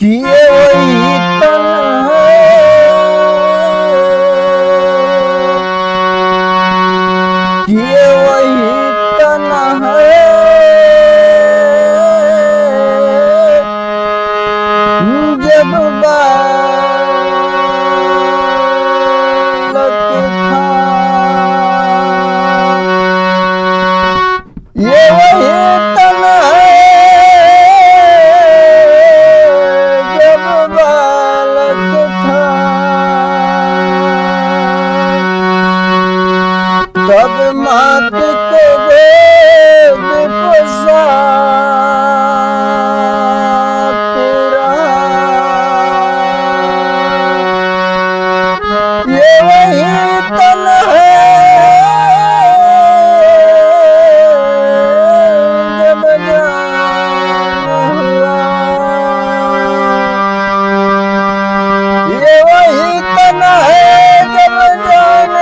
किए वही तन किए वही तन जब बालक था। ये वही तन जब बालक था। तब मात को गोद पोसात रहा। ये वही तन जब जान हुआ। ये वही तन जब जान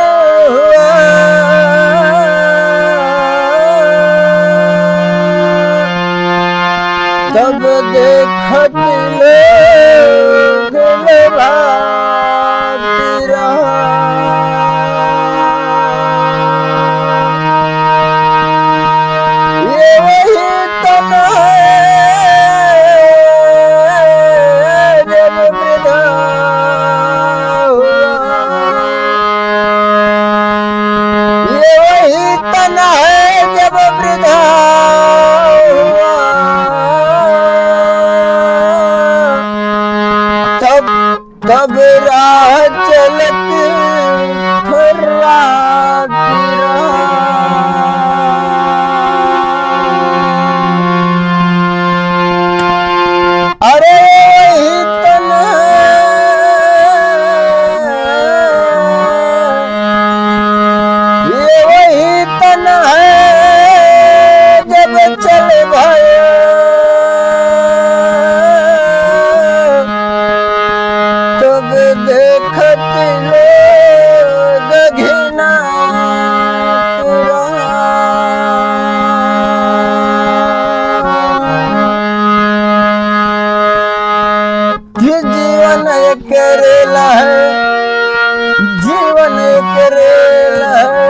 हुआ। तब देखत लोग भाती रहा। ये वही तन जब वृद्धा हुआ। ये वही तन जब वृद्धा हुआ। तब राह चलत खर्राती रहा। अरे वही तन ये वही तन जब चल भाया। तब देखत लोग घिनात रहा। ये जीवन एक रेला है, जीवन एक रेला है,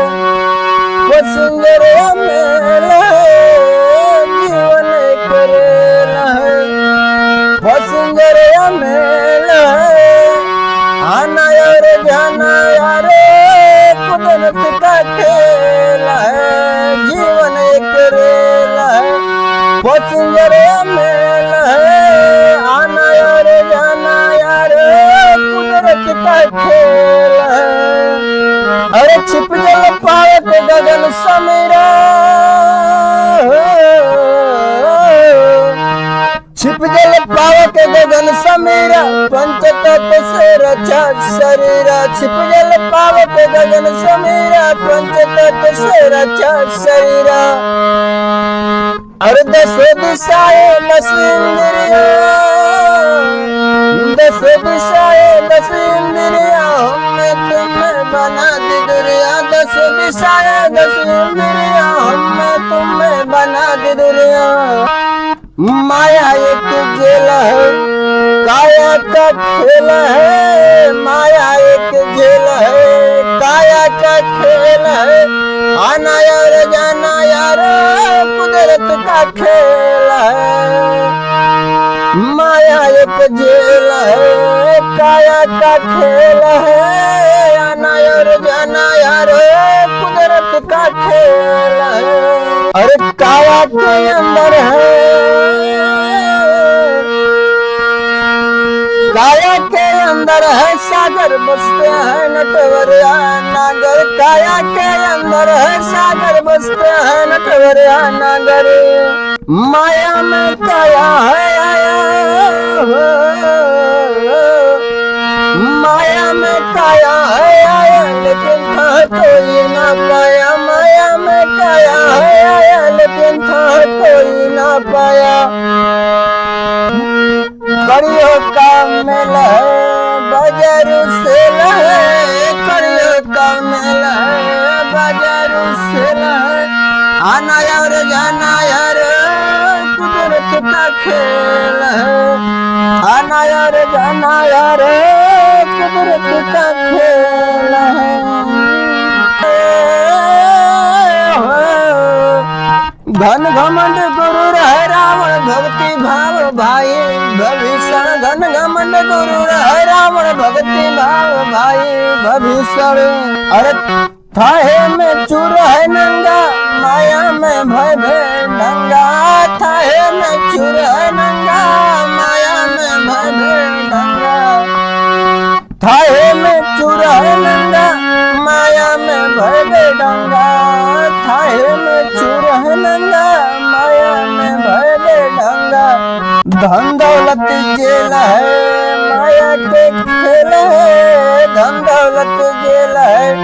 पसंदर मेला है। जीवन एक रेला है, पसंदर मेला है। आना यार जाना यार कुदरत का खेल है। जीवन एक रेला है, पसंदर मेल है। आना यार जाना यार कुदरत का खेल है। अरे छिप जल पावत गगन समीरा। छिप जल पावत गगन समीरा। पंचतत्व से रचा शरीरा। छिप जल पावत गगन समीरा। पंचतत्व से रचा शरीरा। अरे दस दिशाएं दस इंद्रिया। दस दिशाएं दस इंद्रिया हमें तुम्हें बना दी दुनिया। दस दिशाएं दस इंद्रिया हमें तुम्हें बना दी दुनिया। माया एक जेल है, काया का खेल है। माया एक जेल है, काया का खेल है। आना यार जाना यार कुदरत का खेल है। माया एक जेल है, काया का खेल है। आना यार जाना यार कुदरत का खेल है। अरे काया के अंदर है, काया के अंदर है सागर बसते हैं नटवरिया नागर। काया के अंदर है सागर बसते हैं नटवरिया नागर। माया में काया है आया, माया में काया है आया लेकिन था कोई ना पाया। माया में काया है आया लेकिन था कोई ना पाया। करियो का मेल है बाजारू से लहे। करियो का मेल है बाजारू से लहे। आना यार जाना यार कुदरत का खेल है। आना रोजाना यार कुदरत का खेल है। घन घमंड गुरु रह रावण भक्ति भाव भाई भविष्य। घन घमंड गुरु रह रावण भक्ति भाव भाई भविष्य। अरे थाहे में चूर है नंगा माया में भय भय नंगा। थाहे में चूर है नंगा माया में भय भय नंगा। थाहे में चूर है नंगा माया में भय भय नंगा। थाहे में चूर है नंगा माया में भय भय नंगा। धन दौलत जेल है माया के खेल है। धन दौलत जेल है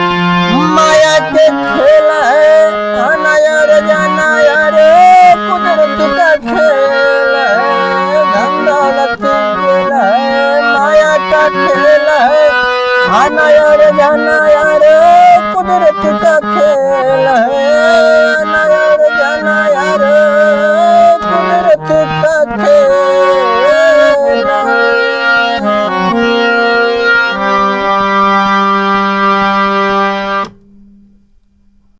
माया के खेल है। आना यार जाना यार कुदरत का खेल है। धन दौलत जेल है माया का खेल है। आना यार जाना यार कुदरत का खेल है।